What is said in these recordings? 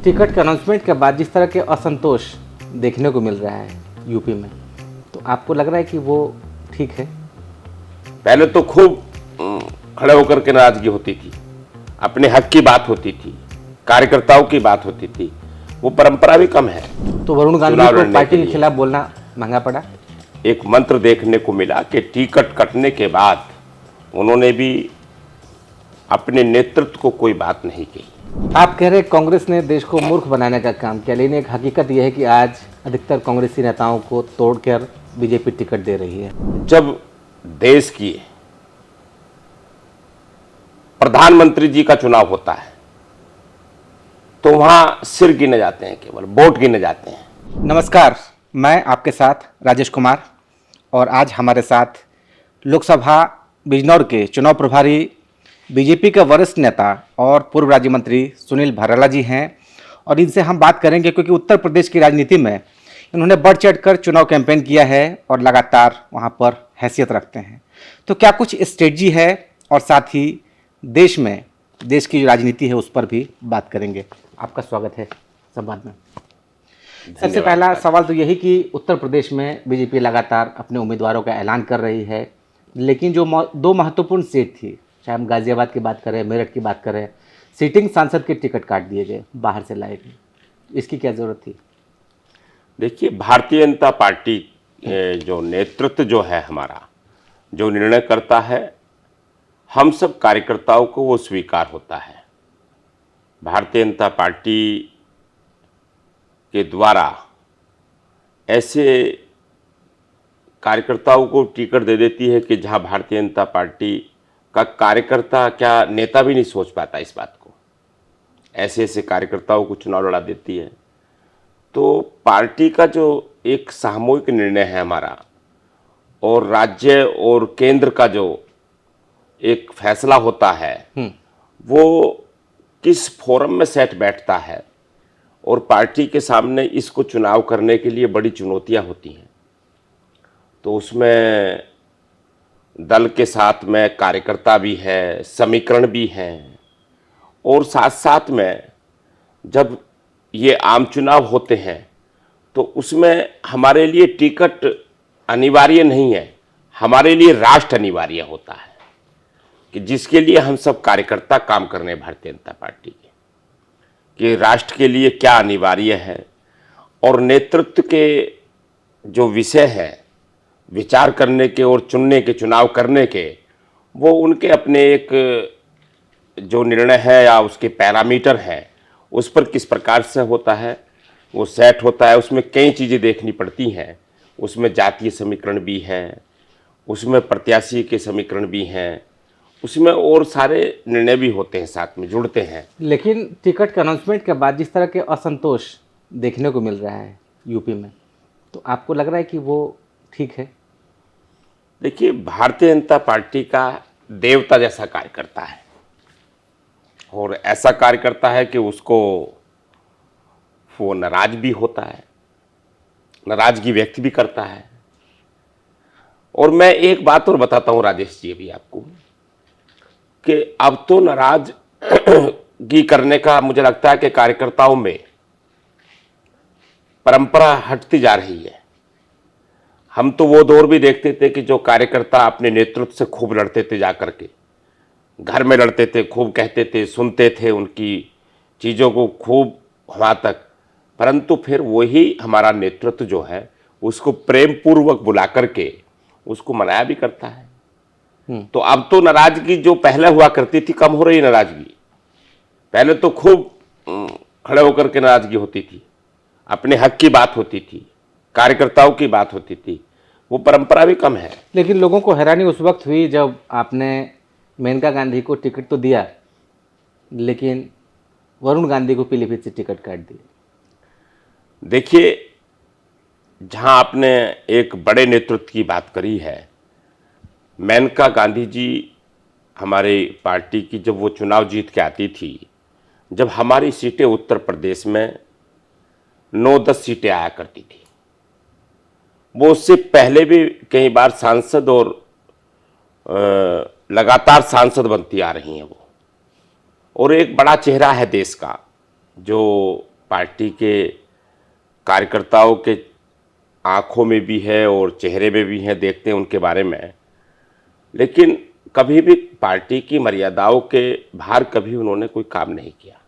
Ticket के announcement के बाद जिस तरह के असंतोष देखने को मिल रहा है यूपी में, तो आपको लग रहा है कि वो ठीक है? पहले तो खूब खड़े होकर के नाराजगी होती थी, अपने हक की बात होती थी, कार्यकर्ताओं की बात होती थी। वो परंपरा भी कम है। तो वरुण गांधी चुनाव को लड़ने पार्टी के लिए खिलाफ बोलना महंगा पड़ा। एक मंत्र देखने को मिला कि टिकट कटने के बाद उन्होंने भी अपने नेतृत्व को कोई बात नहीं की। आप कह रहे हैं कांग्रेस ने देश को मूर्ख बनाने का काम किया, लेकिन एक हकीकत यह है कि आज अधिकतर कांग्रेसी नेताओं को तोड़कर बीजेपी टिकट दे रही है। जब देश की प्रधानमंत्री जी का चुनाव होता है तो वहां सिर गिने जाते हैं, केवल वोट गिने जाते हैं। नमस्कार, मैं आपके साथ राजेश कुमार, और आज हमारे साथ लोकसभा बिजनौर के चुनाव प्रभारी बीजेपी के वरिष्ठ नेता और पूर्व राज्य मंत्री सुनील भराला जी हैं, और इनसे हम बात करेंगे क्योंकि उत्तर प्रदेश की राजनीति में इन्होंने बढ़ चढ़कर चुनाव कैंपेन किया है और लगातार वहां पर हैसियत रखते हैं। तो क्या कुछ स्ट्रेटजी है, और साथ ही देश की जो राजनीति है उस पर भी बात करेंगे। आपका स्वागत है संवाद में। सबसे पहला सवाल तो यही कि उत्तर प्रदेश में बीजेपी लगातार अपने उम्मीदवारों का ऐलान कर रही है, लेकिन जो दो महत्वपूर्ण सीट थी, चाहे हम गाजियाबाद की बात करें, मेरठ की बात करें, सिटिंग सांसद के टिकट काट दिए गए, बाहर से लाए गए। इसकी क्या जरूरत थी? देखिए, भारतीय जनता पार्टी जो नेतृत्व जो है हमारा, जो निर्णय करता है, हम सब कार्यकर्ताओं को वो स्वीकार होता है। भारतीय जनता पार्टी के द्वारा ऐसे कार्यकर्ताओं को टिकट दे देती है कि जहां भारतीय जनता पार्टी का कार्यकर्ता, क्या नेता भी नहीं सोच पाता इस बात को। ऐसे ऐसे कार्यकर्ताओं को चुनाव लड़ा देती है। तो पार्टी का जो एक सामूहिक निर्णय है हमारा, और राज्य और केंद्र का जो एक फैसला होता है, वो किस फोरम में सेट बैठता है, और पार्टी के सामने इसको चुनाव करने के लिए बड़ी चुनौतियां होती हैं। तो उसमें दल के साथ में कार्यकर्ता भी है, समीकरण भी हैं, और साथ साथ में जब ये आम चुनाव होते हैं तो उसमें हमारे लिए टिकट अनिवार्य नहीं है, हमारे लिए राष्ट्र अनिवार्य होता है, कि जिसके लिए हम सब कार्यकर्ता काम करने भारतीय जनता पार्टी के, कि राष्ट्र के लिए क्या अनिवार्य है। और नेतृत्व के जो विषय है विचार करने के और चुनने के, चुनाव करने के, वो उनके अपने एक जो निर्णय है या उसके पैरामीटर हैं, उस पर किस प्रकार से होता है वो सेट होता है। उसमें कई चीज़ें देखनी पड़ती हैं। उसमें जातीय समीकरण भी है, उसमें प्रत्याशी के समीकरण भी हैं, उसमें और सारे निर्णय भी होते हैं, साथ में जुड़ते हैं। लेकिन टिकट के अनाउंसमेंट के बाद जिस तरह के असंतोष देखने को मिल रहा है यूपी में, तो आपको लग रहा है कि वो ठीक है? देखिए, भारतीय जनता पार्टी का देवता जैसा कार्यकर्ता है, और ऐसा कार्यकर्ता है कि उसको वो नाराज भी होता है, नाराजगी व्यक्त भी करता है। और मैं एक बात और बताता हूं राजेश जी अभी आपको, कि अब तो नाराजगी करने का मुझे लगता है कि कार्यकर्ताओं में परंपरा हटती जा रही है। हम तो वो दौर भी देखते थे कि जो कार्यकर्ता अपने नेतृत्व से खूब लड़ते थे, जाकर के घर में लड़ते थे, खूब कहते थे, सुनते थे उनकी चीज़ों को खूब वहाँ तक, परंतु फिर वही हमारा नेतृत्व जो है उसको प्रेम पूर्वक बुला करके उसको मनाया भी करता है। तो अब तो नाराजगी जो पहले हुआ करती थी, कम हो रही नाराजगी। पहले तो खूब खड़े होकर के नाराजगी होती थी, अपने हक की बात होती थी, कार्यकर्ताओं की बात होती थी। वो परंपरा भी कम है। लेकिन लोगों को हैरानी उस वक्त हुई जब आपने मेनका गांधी को टिकट तो दिया, लेकिन वरुण गांधी को पीलीभीत से टिकट काट दिया। देखिए, जहां आपने एक बड़े नेतृत्व की बात करी है, मेनका गांधी जी हमारी पार्टी की जब वो चुनाव जीत के आती थी, जब हमारी सीटें उत्तर प्रदेश में 9-10 सीटें आया करती थी, वो उससे पहले भी कई बार सांसद और लगातार सांसद बनती आ रही हैं वो, और एक बड़ा चेहरा है देश का, जो पार्टी के कार्यकर्ताओं के आंखों में भी है और चेहरे में भी है, देखते हैं उनके बारे में। लेकिन कभी भी पार्टी की मर्यादाओं के बाहर कभी उन्होंने कोई काम नहीं किया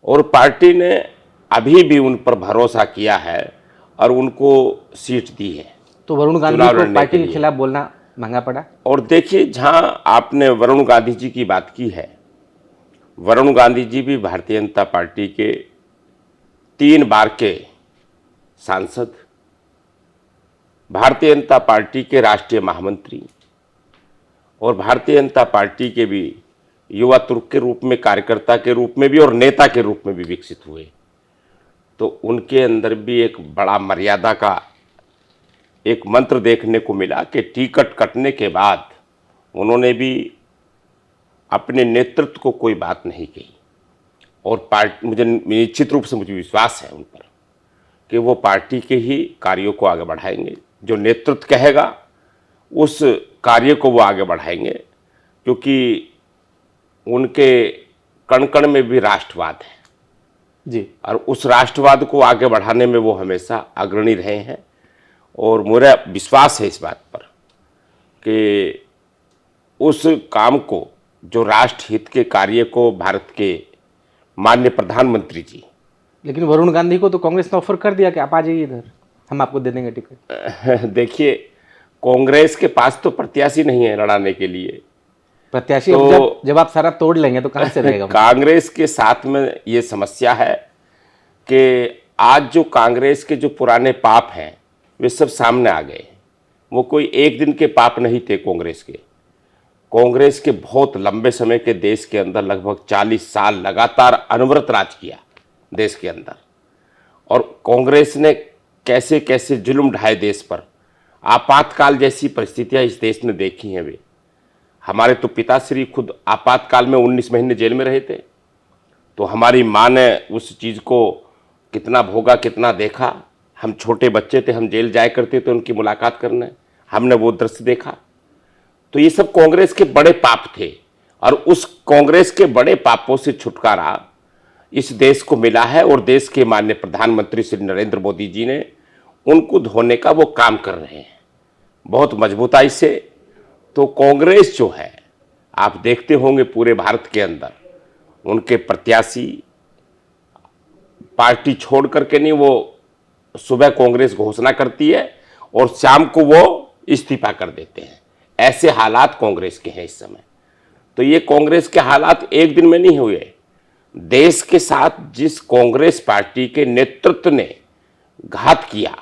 और पार्टी ने अभी भी उन पर भरोसा किया है और उनको सीट दी है। तो वरुण गांधी चुनाव को लड़ने पार्टी के के लिए। खिलाफ बोलना महंगा पड़ा। और देखिए, जहां आपने वरुण गांधी जी की बात की है, वरुण गांधी जी भी भारतीय जनता पार्टी के 3 बार के सांसद, भारतीय जनता पार्टी के राष्ट्रीय महामंत्री और भारतीय जनता पार्टी के भी युवा तुर्क के रूप में, कार्यकर्ता के रूप में भी और नेता के रूप में भी विकसित हुए। तो उनके अंदर भी एक बड़ा मर्यादा का एक मंत्र देखने को मिला कि टिकट कटने के बाद उन्होंने भी अपने नेतृत्व को कोई बात नहीं कही और पार्टी, मुझे निश्चित रूप से मुझे विश्वास है उन पर कि वो पार्टी के ही कार्यों को आगे बढ़ाएंगे। जो नेतृत्व कहेगा उस कार्य को वो आगे बढ़ाएंगे, क्योंकि उनके कण कण में भी राष्ट्रवाद है जी। और उस राष्ट्रवाद को आगे बढ़ाने में वो हमेशा अग्रणी रहे हैं। और मेरा विश्वास है इस बात पर कि उस काम को, जो राष्ट्र हित के कार्य को भारत के माननीय प्रधानमंत्री जी। लेकिन वरुण गांधी को तो कांग्रेस ने ऑफर कर दिया कि आप आ जाइए इधर, हम आपको दे देंगे टिकट। देखिए, कांग्रेस के पास तो प्रत्याशी नहीं है लड़ाने के लिए। प्रत्याशी तो अब जब आप सारा तोड़ लेंगे तो कहां से रहेगा? कांग्रेस के साथ में ये समस्या है कि आज जो कांग्रेस के जो पुराने पाप हैं वे सब सामने आ गए। वो कोई एक दिन के पाप नहीं थे कांग्रेस के। कांग्रेस के बहुत लंबे समय के देश के अंदर लगभग 40 साल लगातार अनवरत राज किया देश के अंदर, और कांग्रेस ने कैसे कैसे जुल्म ढाए देश पर। आपातकाल जैसी परिस्थितियां इस देश ने देखी हैं। वे हमारे तो पिताश्री खुद आपातकाल में 19 महीने जेल में रहे थे, तो हमारी माँ ने उस चीज़ को कितना भोगा, कितना देखा। हम छोटे बच्चे थे, हम जेल जाया करते थे उनकी मुलाकात करने, हमने वो दृश्य देखा। तो ये सब कांग्रेस के बड़े पाप थे और उस कांग्रेस के बड़े पापों से छुटकारा इस देश को मिला है और देश के माननीय प्रधानमंत्री श्री नरेंद्र मोदी जी ने उनको धोने का वो काम कर रहे हैं बहुत मजबूताई से। तो कांग्रेस जो है, आप देखते होंगे पूरे भारत के अंदर उनके प्रत्याशी पार्टी छोड़ करके नहीं, वो सुबह कांग्रेस घोषणा करती है और शाम को वो इस्तीफा कर देते हैं। ऐसे हालात कांग्रेस के हैं इस समय। तो ये कांग्रेस के हालात एक दिन में नहीं हुए। देश के साथ जिस कांग्रेस पार्टी के नेतृत्व ने घात किया,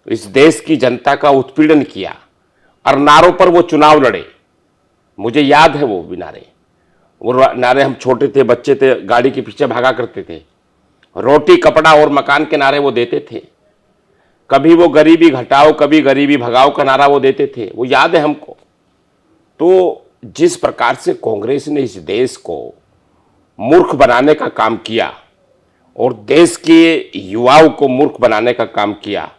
इस देश की जनता का उत्पीड़न किया और नारों पर वो चुनाव लड़े, मुझे याद है वो भी नारे। वो नारे, हम छोटे थे, बच्चे थे, गाड़ी के पीछे भागा करते थे। रोटी, कपड़ा और मकान के नारे वो देते थे। कभी वो गरीबी घटाओ, कभी गरीबी भगाओ का नारा वो देते थे, वो याद है हमको। तो जिस प्रकार से कांग्रेस ने इस देश को मूर्ख बनाने का काम किया और देश के युवाओं को मूर्ख बनाने का काम किया,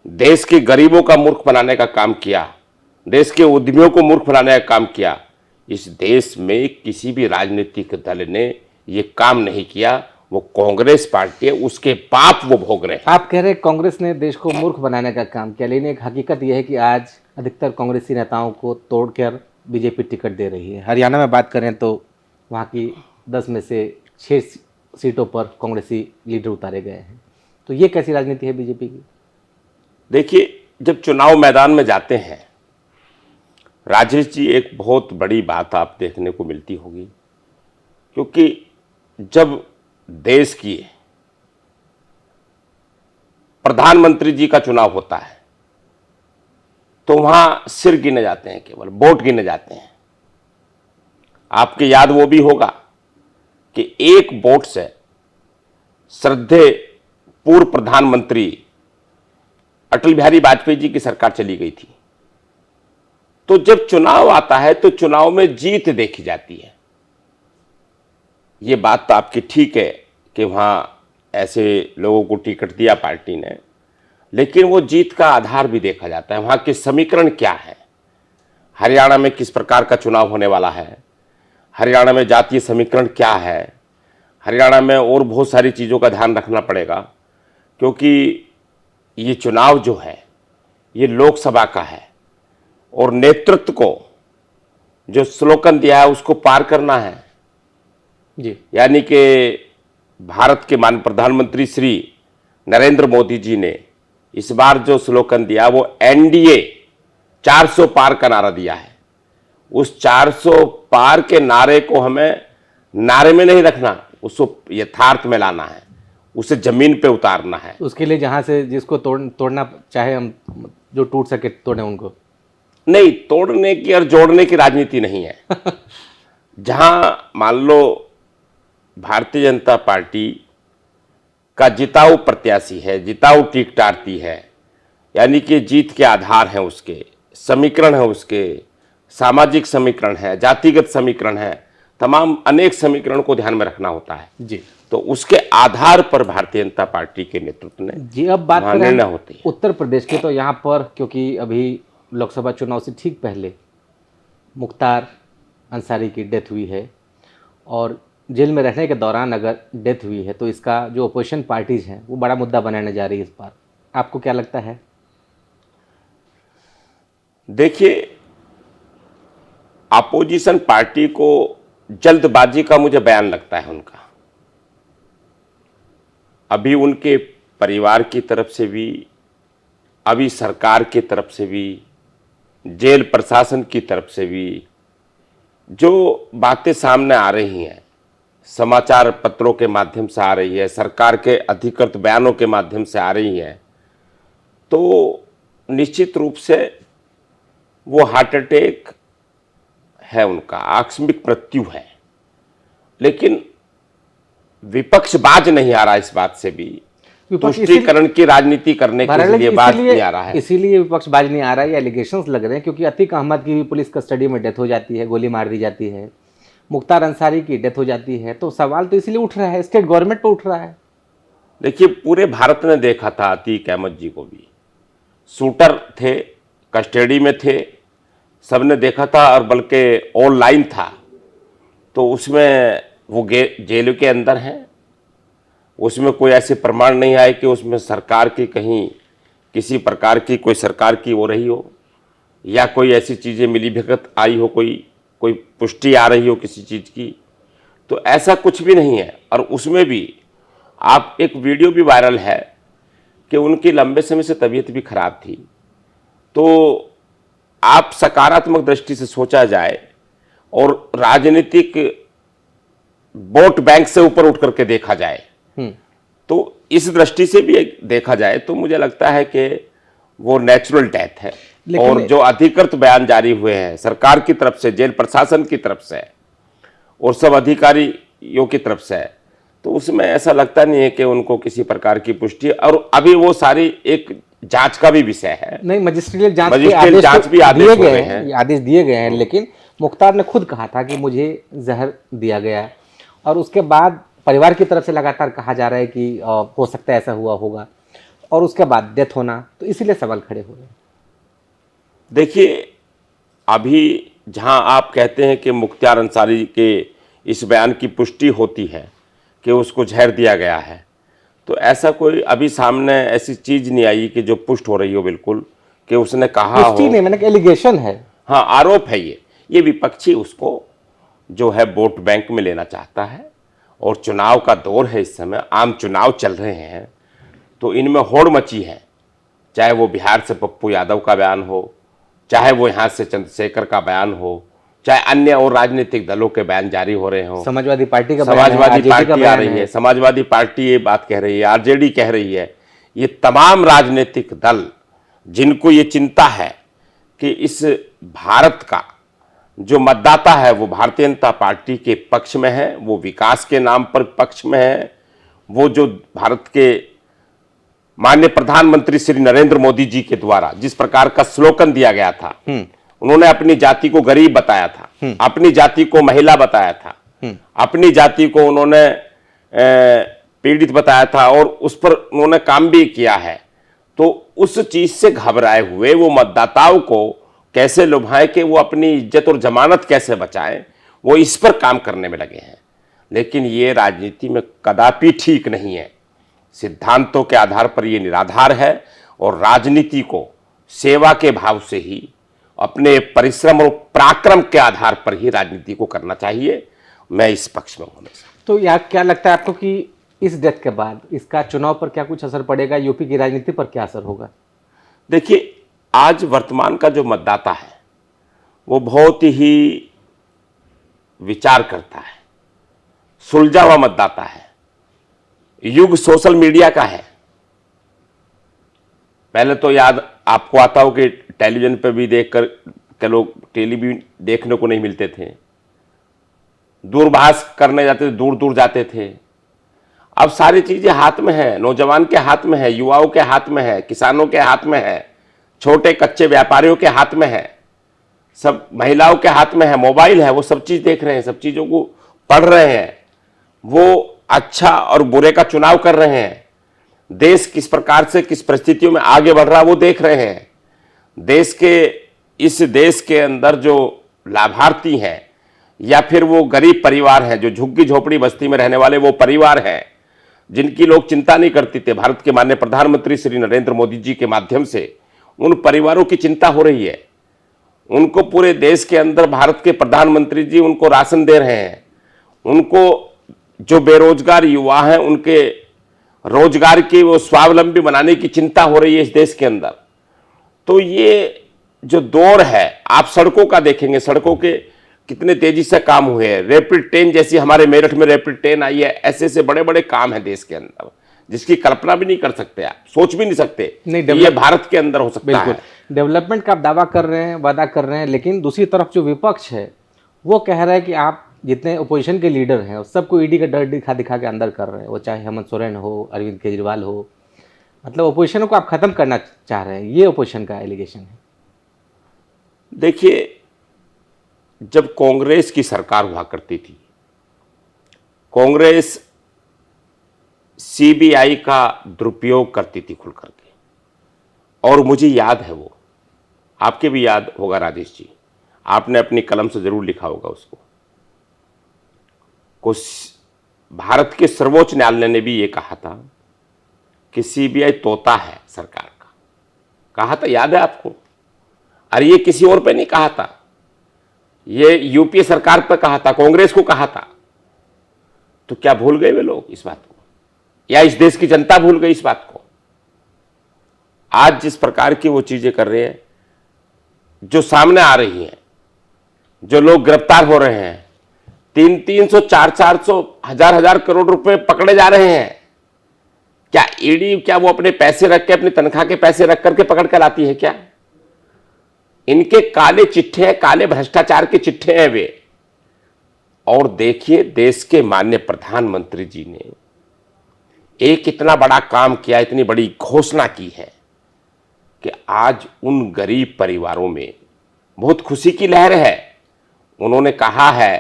देश के गरीबों का मूर्ख बनाने का काम किया, देश के उद्यमियों को मूर्ख बनाने का काम किया, इस देश में किसी भी राजनीतिक दल ने ये काम नहीं किया। वो कांग्रेस पार्टी है, उसके पाप वो भोग रहे हैं। आप कह रहे हैं कांग्रेस ने देश को मूर्ख बनाने का काम किया, लेकिन एक हकीकत यह है कि आज अधिकतर कांग्रेसी नेताओं को तोड़कर बीजेपी टिकट दे रही है। हरियाणा में बात करें तो वहाँ की 10 में से 6 सीटों पर कांग्रेसी लीडर उतारे गए हैं। तो ये कैसी राजनीति है बीजेपी की? देखिए, जब चुनाव मैदान में जाते हैं राजेश जी, एक बहुत बड़ी बात आप देखने को मिलती होगी, क्योंकि जब देश की प्रधानमंत्री जी का चुनाव होता है तो वहां सिर गिने जाते हैं, केवल वोट गिने जाते हैं। आपके याद वो भी होगा कि एक वोट से श्रद्धेय पूर्व प्रधानमंत्री अटल बिहारी वाजपेयी जी की सरकार चली गई थी। तो जब चुनाव आता है तो चुनाव में जीत देखी जाती है। ये बात तो आपकी ठीक है कि वहां ऐसे लोगों को टिकट दिया पार्टी ने, लेकिन वो जीत का आधार भी देखा जाता है। वहां के समीकरण क्या है, हरियाणा में किस प्रकार का चुनाव होने वाला है, हरियाणा में जातीय समीकरण क्या है, हरियाणा में और बहुत सारी चीज़ों का ध्यान रखना पड़ेगा, क्योंकि ये चुनाव जो है ये लोकसभा का है और नेतृत्व को जो स्लोगन दिया है उसको पार करना है। जी। यानी कि भारत के माननीय प्रधानमंत्री श्री नरेंद्र मोदी जी ने इस बार जो स्लोगन दिया वो एनडीए 400 पार का नारा दिया है। उस 400 पार के नारे को हमें नारे में नहीं रखना, उसको यथार्थ में लाना है, उसे जमीन पे उतारना है। उसके लिए जहां से जिसको तोड़ना चाहे हम, जो टूट सके तोड़े उनको। नहीं, तोड़ने की और जोड़ने की राजनीति नहीं है। जहां मान लो भारतीय जनता पार्टी का जिताऊ प्रत्याशी है, जिताऊ टिकटार्थी है, यानी कि जीत के आधार हैं, उसके समीकरण है, उसके सामाजिक समीकरण है, जातिगत समीकरण है, तमाम अनेक समीकरण को ध्यान में रखना होता है जी। तो उसके आधार पर भारतीय जनता पार्टी के नेतृत्व ने जी, अब बात करें निर्णय होती है। उत्तर प्रदेश के, तो यहाँ पर क्योंकि अभी लोकसभा चुनाव से ठीक पहले मुख्तार अंसारी की डेथ हुई है और जेल में रहने के दौरान अगर डेथ हुई है तो इसका जो अपोजिशन पार्टीज हैं वो बड़ा मुद्दा बनाने जा रही है इस बार। आपको क्या लगता है? देखिए, अपोजिशन पार्टी को जल्दबाजी का मुझे बयान लगता है उनका। अभी उनके परिवार की तरफ से भी, अभी सरकार की तरफ से भी, जेल प्रशासन की तरफ से भी जो बातें सामने आ रही हैं, समाचार पत्रों के माध्यम से आ रही है, सरकार के अधिकृत बयानों के माध्यम से आ रही हैं, तो निश्चित रूप से वो हार्ट अटैक है, उनका आकस्मिक मृत्यु है। लेकिन विपक्ष बाज नहीं आ रहा इस बात से भी, तुष्टीकरण की राजनीति करने के लिए बाज नहीं आ रहा है। इसीलिए विपक्ष बाज नहीं आ रहा है, ये एलिगेशंस लग रहे हैं, क्योंकि अतीक अहमद की भी पुलिस कस्टडी में डेथ हो जाती है, गोली मार दी जाती है, मुख्तार अंसारी की डेथ हो जाती है, तो सवाल तो इसीलिए उठ रहा है, स्टेट गवर्नमेंट पर उठ रहा है। देखिए, पूरे भारत ने देखा था अतीक अहमद जी को भी, शूटर थे, कस्टडी में थे, सबने देखा था, और बल्कि ऑनलाइन था, तो उसमें वो जेल के अंदर हैं, उसमें कोई ऐसे प्रमाण नहीं आए कि उसमें सरकार की कहीं किसी प्रकार की कोई सरकार की हो रही हो, या कोई ऐसी चीज़ें मिली भगत आई हो, कोई पुष्टि आ रही हो किसी चीज़ की, तो ऐसा कुछ भी नहीं है। और उसमें भी आप, एक वीडियो भी वायरल है कि उनकी लंबे समय से तबीयत भी खराब थी, तो आप सकारात्मक दृष्टि से सोचा जाए और राजनीतिक वोट बैंक से ऊपर उठ करके देखा जाए, तो इस दृष्टि से भी देखा जाए तो मुझे लगता है कि वो नेचुरल डेथ है। और जो अधिकृत बयान जारी हुए हैं सरकार की तरफ से, जेल प्रशासन की तरफ से और सब अधिकारियों की तरफ से, तो उसमें ऐसा लगता नहीं है कि उनको किसी प्रकार की पुष्टि, और अभी वो सारी एक जांच का भी विषय है। नहीं, मजिस्ट्रियल जांच भी आदेश दिए हैं, आदेश दिए गए हैं, लेकिन मुख्तार ने खुद कहा था कि मुझे जहर दिया गया, और उसके बाद परिवार की तरफ से लगातार कहा जा रहा है कि हो सकता है ऐसा हुआ होगा, और उसके बाद डेथ होना, तो इसीलिए सवाल खड़े हो रहे हैं। देखिए, अभी जहां आप कहते हैं कि मुख्तार अंसारी के इस बयान की पुष्टि होती है कि उसको जहर दिया गया है, तो ऐसा कोई अभी सामने ऐसी चीज नहीं आई कि जो पुष्ट हो रही हो बिल्कुल कि उसने कहा हो। पुष्टि नहीं, मैंने कहा एलिगेशन है। हाँ, आरोप है ये विपक्षी उसको जो है वोट बैंक में लेना चाहता है, और चुनाव का दौर है, इस समय आम चुनाव चल रहे हैं, तो इनमें होड़ मची है। चाहे वो बिहार से पप्पू यादव का बयान हो, चाहे वो यहाँ से चंद्रशेखर का बयान हो, चाहे अन्य और राजनीतिक दलों के बयान जारी हो रहे हो, समाजवादी पार्टी का समाजवादी पार्टी आ रही है, समाजवादी पार्टी ये बात कह रही है, आरजेडी कह रही है, ये तमाम राजनीतिक दल जिनको ये चिंता है कि इस भारत का जो मतदाता है वो भारतीय जनता पार्टी के पक्ष में है, वो विकास के नाम पर पक्ष में है, वो जो भारत के माननीय प्रधानमंत्री श्री नरेंद्र मोदी जी के द्वारा जिस प्रकार का स्लोगन दिया गया था, उन्होंने अपनी जाति को गरीब बताया था, अपनी जाति को महिला बताया था, अपनी जाति को उन्होंने पीड़ित बताया था, और उस पर उन्होंने काम भी किया है। तो उस चीज से घबराए हुए वो मतदाताओं को कैसे लुभाएं कि वो अपनी इज्जत और जमानत कैसे बचाएं, वो इस पर काम करने में लगे हैं। लेकिन ये राजनीति में कदापि ठीक नहीं है। सिद्धांतों के आधार पर ये निराधार है और राजनीति को सेवा के भाव से ही, अपने परिश्रम और पराक्रम के आधार पर ही राजनीति को करना चाहिए। मैं इस पक्ष में हूं हमेशा। तो यार क्या लगता है आपको कि इस डेथ के बाद इसका चुनाव पर क्या कुछ असर पड़ेगा, यूपी की राजनीति पर क्या असर होगा? देखिए, आज वर्तमान का जो मतदाता है वो बहुत ही विचार करता है, सुलझा हुआ मतदाता है। युग सोशल मीडिया का है। पहले तो याद आपको आता हो कि टेलीविजन पर भी देखकर के लोग टेलीविजन देखने को नहीं मिलते थे, दूरभाष करने जाते थे, दूर दूर जाते थे। अब सारी चीजें हाथ में है, नौजवान के हाथ में है, युवाओं के हाथ में है, किसानों के हाथ में है, छोटे कच्चे व्यापारियों के हाथ में है, सब महिलाओं के हाथ में है, मोबाइल है, वो सब चीज देख रहे हैं, सब चीजों को पढ़ रहे हैं, वो अच्छा और बुरे का चुनाव कर रहे हैं। देश किस प्रकार से किस परिस्थितियों में आगे बढ़ रहा है वो देख रहे हैं। इस देश के अंदर जो लाभार्थी हैं या फिर वो गरीब परिवार हैं, जो झुग्गी झोपड़ी बस्ती में रहने वाले वो परिवार हैं, जिनकी लोग चिंता नहीं करते थे, भारत के माननीय प्रधानमंत्री श्री नरेंद्र मोदी जी के माध्यम से उन परिवारों की चिंता हो रही है। उनको पूरे देश के अंदर भारत के प्रधानमंत्री जी उनको राशन दे रहे हैं। उनको जो बेरोजगार युवा हैं उनके रोजगार की वो स्वावलंबी बनाने की चिंता हो रही है इस देश के अंदर। तो ये जो दौर है, आप सड़कों का देखेंगे, सड़कों के कितने तेजी से काम हुए हैं। रैपिड ट्रेन जैसी हमारे मेरठ में रैपिड ट्रेन आई है, ऐसे बड़े बड़े काम है देश के अंदर जिसकी कल्पना भी नहीं कर सकते, आप सोच भी नहीं सकते नहीं, ये भारत के अंदर हो सकता है। डेवलपमेंट का आप दावा कर रहे हैं, वादा कर रहे हैं, लेकिन दूसरी तरफ जो विपक्ष है वो कह रहा है कि आप जितने अपोजिशन के लीडर हैं सबको ईडी का डर दिखा दिखा के अंदर कर रहे हैं, वो चाहे हेमंत सोरेन हो, अरविंद केजरीवाल हो, मतलब अपोजिशन को आप खत्म करना चाह रहे हैं, ये अपोजिशन का एलिगेशन है। देखिए, जब कांग्रेस की सरकार हुआ करती थी, कांग्रेस सीबीआई का दुरुपयोग करती थी खुल करके, और मुझे याद है, वो आपके भी याद होगा राजेश जी, आपने अपनी कलम से जरूर लिखा होगा उसको। कुछ भारत के सर्वोच्च न्यायालय ने भी ये कहा था कि सीबीआई तोता है सरकार का, कहा था, याद है आपको? अरे ये किसी और पे नहीं कहा था, ये यूपीए सरकार पर कहा था, कांग्रेस को कहा था। तो क्या भूल गए वे लोग इस बात को, या इस देश की जनता भूल गई इस बात को? आज जिस प्रकार की वो चीजें कर रहे हैं, जो सामने आ रही हैं, जो लोग गिरफ्तार हो रहे हैं, 300, 400, हजार करोड़ रुपए पकड़े जा रहे हैं, क्या ईडी, क्या वो अपने पैसे रख के, अपनी तनख्वाह के पैसे रख करके पकड़ कर लाती है क्या? इनके काले चिट्ठे हैं, काले भ्रष्टाचार के चिट्ठे हैं वे। और देखिए, देश के माननीय प्रधानमंत्री जी ने एक इतना बड़ा काम किया, इतनी बड़ी घोषणा की है कि आज उन गरीब परिवारों में बहुत खुशी की लहर है। उन्होंने कहा है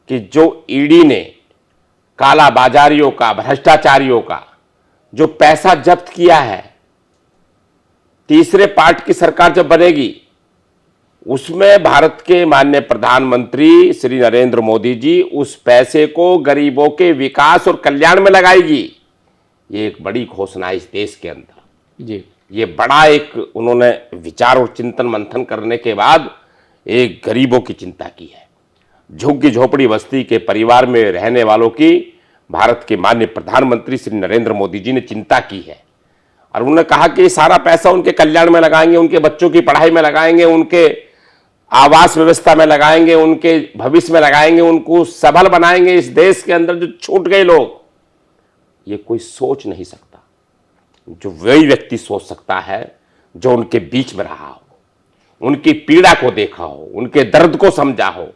कि जो ईडी ने काला बाजारियों का, भ्रष्टाचारियों का जो पैसा जब्त किया है, तीसरे पार्ट की सरकार जब बनेगी उसमें भारत के माननीय प्रधानमंत्री श्री नरेंद्र मोदी जी उस पैसे को गरीबों के विकास और कल्याण में लगाएगी। ये एक बड़ी घोषणा है इस देश के अंदर जी। ये बड़ा एक उन्होंने विचार और चिंतन मंथन करने के बाद एक गरीबों की चिंता की है, झुग्गी झोपड़ी बस्ती के परिवार में रहने वालों की भारत के माननीय प्रधानमंत्री श्री नरेंद्र मोदी जी ने चिंता की है। और उन्होंने कहा कि सारा पैसा उनके कल्याण में लगाएंगे, उनके बच्चों की पढ़ाई में लगाएंगे, उनके आवास व्यवस्था में लगाएंगे, उनके भविष्य में लगाएंगे, उनको सबल बनाएंगे। इस देश के अंदर जो छूट गए लोग, ये कोई सोच नहीं सकता। जो वही व्यक्ति सोच सकता है जो उनके बीच में रहा हो, उनकी पीड़ा को देखा हो, उनके दर्द को समझा हो,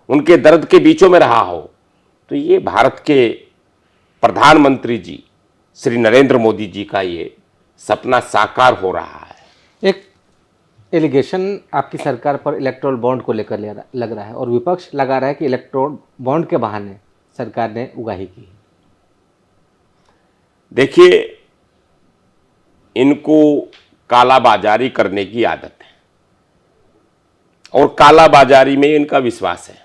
उनके दर्द के बीचों में रहा हो। तो ये भारत के प्रधानमंत्री जी श्री नरेंद्र मोदी जी का ये सपना साकार हो रहा है। एक एलिगेशन आपकी सरकार पर इलेक्टोरल बॉन्ड को लेकर लग रहा है, और विपक्ष लगा रहा है कि इलेक्टोरल बॉन्ड के बहाने सरकार ने उगाही की। देखिए, इनको कालाबाजारी करने की आदत है और कालाबाजारी में इनका विश्वास है।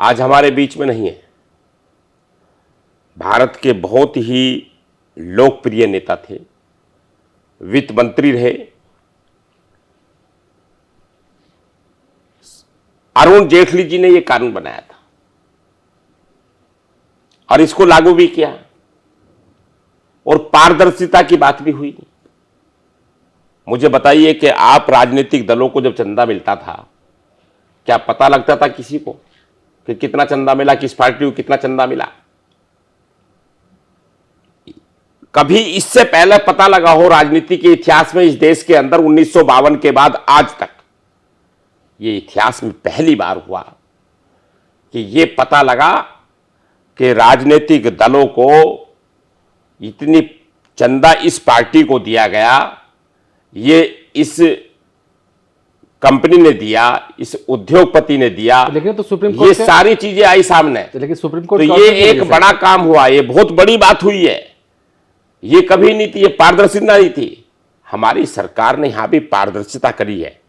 आज हमारे बीच में नहीं है। भारत के बहुत ही लोकप्रिय नेता थे, वित्त मंत्री रहे, अरुण जेटली जी ने यह कानून बनाया था और इसको लागू भी किया और पारदर्शिता की बात भी हुई। मुझे बताइए कि आप राजनीतिक दलों को जब चंदा मिलता था, क्या पता लगता था किसी को कि कितना चंदा मिला, किस पार्टी को कितना चंदा मिला? कभी इससे पहले पता लगा हो राजनीति के इतिहास में इस देश के अंदर 1952 के बाद आज तक? ये इतिहास में पहली बार हुआ कि ये पता लगा कि राजनीतिक दलों को इतनी चंदा इस पार्टी को दिया गया, ये इस कंपनी ने दिया, इस उद्योगपति ने दिया, लेकिन तो सुप्रीम कोर्ट ये सारी चीजें आई सामने। लेकिन सुप्रीम कोर्ट तो ये एक बड़ा काम हुआ, ये बहुत बड़ी बात हुई है। ये कभी नहीं थी, ये पारदर्शिता नहीं थी। हमारी सरकार ने यहां भी पारदर्शिता करी है।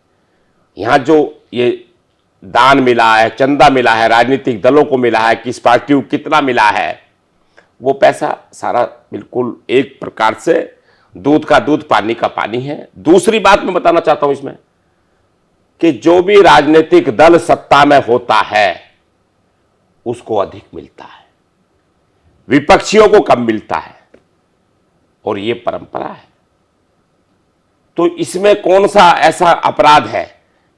यहां जो ये दान मिला है, चंदा मिला है, राजनीतिक दलों को मिला है, किस पार्टी को कितना मिला है, वो पैसा सारा बिल्कुल एक प्रकार से दूध का दूध पानी का पानी है। दूसरी बात मैं बताना चाहता हूं इसमें कि जो भी राजनीतिक दल सत्ता में होता है उसको अधिक मिलता है, विपक्षियों को कम मिलता है, और ये परंपरा है। तो इसमें कौन सा ऐसा अपराध है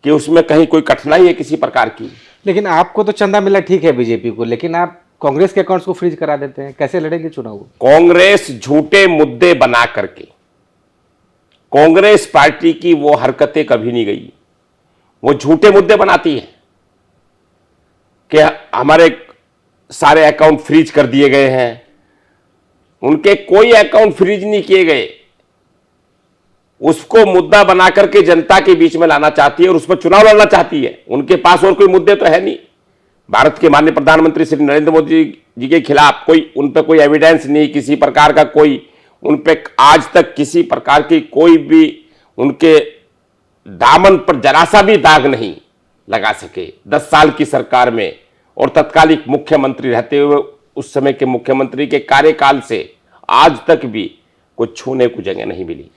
कि उसमें कहीं कोई कठिनाई है किसी प्रकार की? लेकिन आपको तो चंदा मिला, ठीक है बीजेपी को, लेकिन आप कांग्रेस के अकाउंट्स को फ्रीज करा देते हैं, कैसे लड़ेंगे चुनाव? कांग्रेस झूठे मुद्दे बना करके, कांग्रेस पार्टी की वो हरकतें कभी नहीं गई। वो झूठे मुद्दे बनाती है कि हमारे सारे अकाउंट फ्रीज कर दिए गए हैं। उनके कोई अकाउंट फ्रीज नहीं किए गए। उसको मुद्दा बना करके जनता के बीच में लाना चाहती है और उस पर चुनाव लड़ना चाहती है। उनके पास और कोई मुद्दे तो है नहीं। भारत के माननीय प्रधानमंत्री श्री नरेंद्र मोदी जी के खिलाफ कोई, उन पर कोई एविडेंस नहीं, किसी प्रकार का कोई उन पे आज तक किसी प्रकार की कोई भी उनके दामन पर जरा सा भी दाग नहीं लगा सके 10 साल की सरकार में। और तत्कालिक मुख्यमंत्री रहते हुए उस समय के मुख्यमंत्री के कार्यकाल से आज तक भी कुछ छूने को जगह नहीं मिली।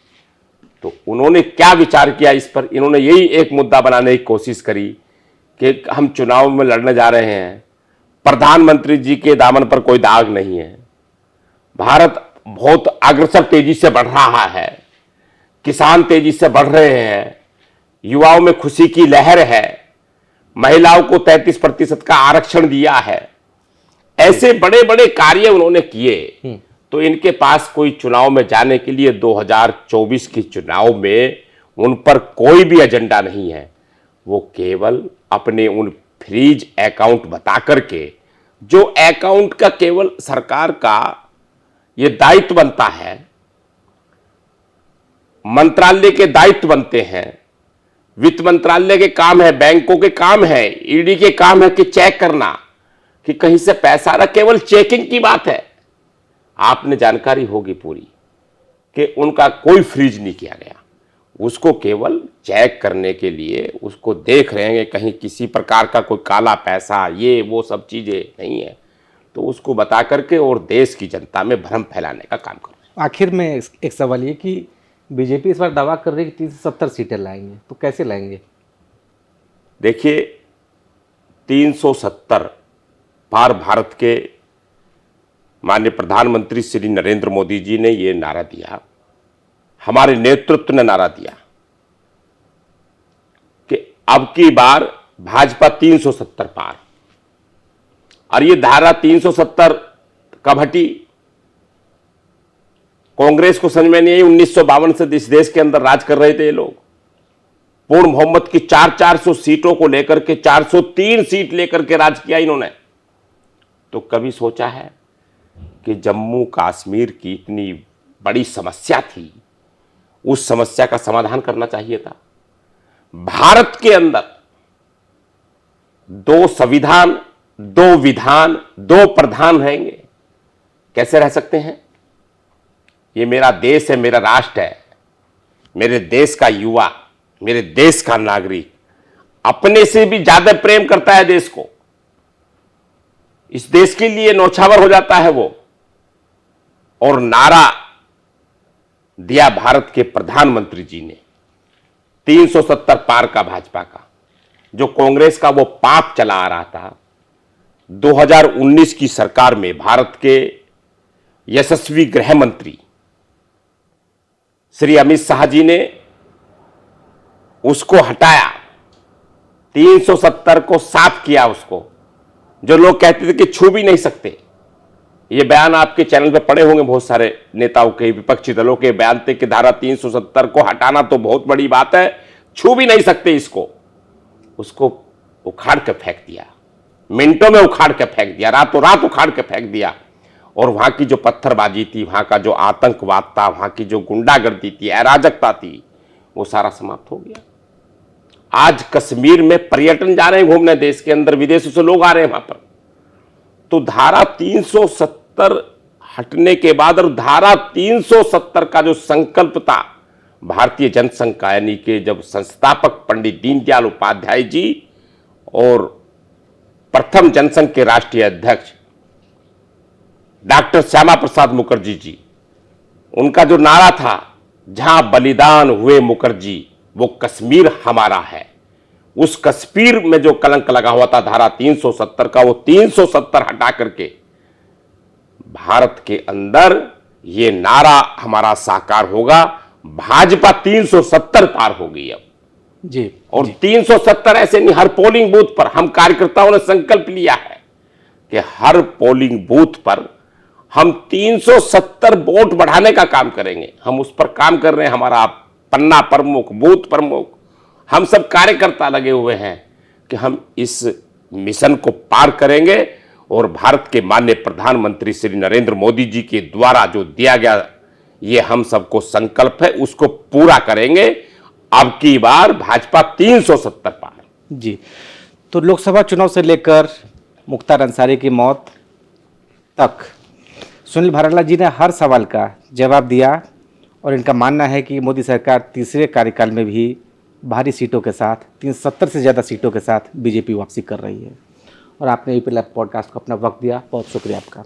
तो उन्होंने क्या विचार किया इस पर? इन्होंने यही एक मुद्दा बनाने की कोशिश करी कि हम चुनाव में लड़ने जा रहे हैं, प्रधानमंत्री जी के दामन पर कोई दाग नहीं है, भारत बहुत अग्रसर तेजी से बढ़ रहा है, किसान तेजी से बढ़ रहे हैं, युवाओं में खुशी की लहर है, महिलाओं को 33% का आरक्षण दिया है। ऐसे बड़े बड़े कार्य उन्होंने किए। तो इनके पास कोई चुनाव में जाने के लिए 2024 के चुनाव में उन पर कोई भी एजेंडा नहीं है। वो केवल अपने उन फ्रीज अकाउंट बता करके, जो अकाउंट का केवल सरकार का ये दायित्व बनता है, मंत्रालय के दायित्व बनते हैं, वित्त मंत्रालय के काम है, बैंकों के काम है, ईडी के काम है कि चेक करना कि कहीं से पैसा आ रहा। केवल चेकिंग की बात है। आपने जानकारी होगी पूरी कि उनका कोई फ्रीज नहीं किया गया। उसको केवल चेक करने के लिए उसको देख रहे हैं, कहीं किसी प्रकार का कोई काला पैसा, ये वो सब चीजें नहीं है। तो उसको बता करके और देश की जनता में भ्रम फैलाने का काम कर रहे हैं। आखिर में एक सवाल ये कि बीजेपी इस बार दावा कर रही है कि 370 सीटें लाएंगे, तो कैसे लाएंगे? देखिए, 370 पार भारत के माननीय प्रधानमंत्री श्री नरेंद्र मोदी जी ने ये नारा दिया, हमारे नेतृत्व ने नारा दिया कि अब की बार भाजपा 370 पार। और ये धारा 370 कब हटी? कांग्रेस को समझ में नहीं आई। 1952 से इस देश के अंदर राज कर रहे थे ये लोग। पूर्ण बहुमत की 400 सीटों को लेकर के 403 सीट लेकर के राज किया इन्होंने। तो कभी सोचा है कि जम्मू कश्मीर की इतनी बड़ी समस्या थी, उस समस्या का समाधान करना चाहिए था। भारत के अंदर 2 संविधान, 2 विधान, 2 प्रधान रहेंगे, कैसे रह सकते हैं? ये मेरा देश है, मेरा राष्ट्र है। मेरे देश का युवा, मेरे देश का नागरिक अपने से भी ज्यादा प्रेम करता है देश को। इस देश के लिए नौछावर हो जाता है वो, और नारा दिया भारत के प्रधानमंत्री जी ने 370 पार का भाजपा का, जो कांग्रेस का वो पाप चला आ रहा था। 2019 की सरकार में भारत के यशस्वी गृह मंत्री श्री अमित शाह जी ने उसको हटाया, 370 को साफ किया उसको, जो लोग कहते थे कि छू भी नहीं सकते। ये बयान आपके चैनल पे पड़े होंगे, बहुत सारे नेताओं के, विपक्षी दलों के बयान थे कि धारा 370 को हटाना तो बहुत बड़ी बात है, छू भी नहीं सकते इसको। उसको उखाड़ के फेंक दिया, मिनटों में उखाड़ के फेंक दिया, रातों रात उखाड़ के फेंक दिया। और वहां की जो पत्थरबाजी थी, वहां का जो आतंकवाद था, वहां की जो गुंडागर्दी थी, अराजकता थी, वो सारा समाप्त हो गया। आज कश्मीर में पर्यटन जा रहे हैं घूमने, देश के अंदर विदेशों से लोग आ रहे हैं वहां पर। तो धारा 370 हटने के बाद, और धारा 370 का जो संकल्प था भारतीय जनसंघ का, यानी कि जब संस्थापक पंडित दीनदयाल उपाध्याय जी और प्रथम जनसंघ के राष्ट्रीय अध्यक्ष डॉक्टर श्यामा प्रसाद मुखर्जी जी, उनका जो नारा था, जहां बलिदान हुए मुखर्जी वो कश्मीर हमारा है, उस कश्मीर में जो कलंक लगा हुआ था धारा 370 का, वो 370 हटा करके भारत के अंदर ये नारा हमारा साकार होगा। भाजपा 370 पार हो गई अब जी। और जी। 370 ऐसे नहीं, हर पोलिंग बूथ पर हम कार्यकर्ताओं ने संकल्प लिया है कि हर पोलिंग बूथ पर हम 370 वोट बढ़ाने का काम करेंगे। हम उस पर काम कर रहे हैं, हमारा पन्ना प्रमुख, बूथ प्रमुख, हम सब कार्यकर्ता लगे हुए हैं कि हम इस मिशन को पार करेंगे। और भारत के माननीय प्रधानमंत्री श्री नरेंद्र मोदी जी के द्वारा जो दिया गया ये हम सबको संकल्प है, उसको पूरा करेंगे। अब की बार भाजपा 370 पार। जी, तो लोकसभा चुनाव से लेकर मुख्तार अंसारी की मौत तक सुनील भराला जी ने हर सवाल का जवाब दिया, और इनका मानना है कि मोदी सरकार तीसरे कार्यकाल में भी भारी सीटों के साथ, 370 से ज़्यादा सीटों के साथ बीजेपी वापसी कर रही है। और आपने यूपी लाइव पॉडकास्ट को अपना वक्त दिया, बहुत शुक्रिया आपका।